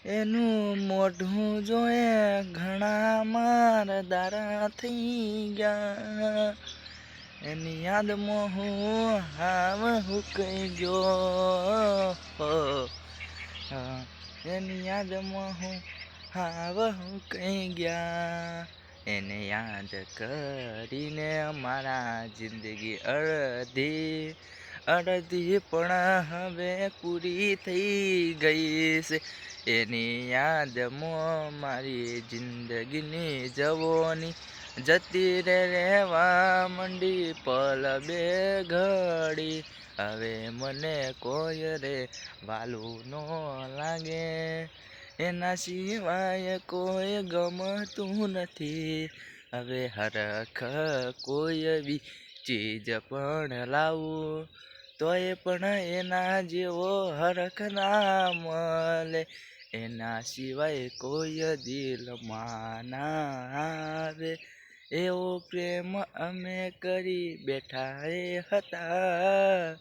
એનું મોઢું જોએ ઘણા મારા દારા થઈ ગયા. એની યાદમાં હું હાવ હુકાઈ ગયો. એની યાદમાં હું હાવ હુકાઈ ગયા. એને યાદ કરીને મારા જિંદગી અડધી અડધી પણ હવે પૂરી થઈ ગઈ છે. એની યાદમાં મારી જિંદગીની જવાની જતી રહેવા મંડી પલ બે ઘડી. હવે મને કોઈ રે વાલું ન લાગે, એના સિવાય કોઈ ગમતું નથી. હવે હરખ કોઈ બી ચીજ પણ લાવું તોય પણ એના જેવો હરખ ના મળે. એના સિવાય કોઈ દિલમાં ના આવે, એવો પ્રેમ અમે કરી બેઠા હતા.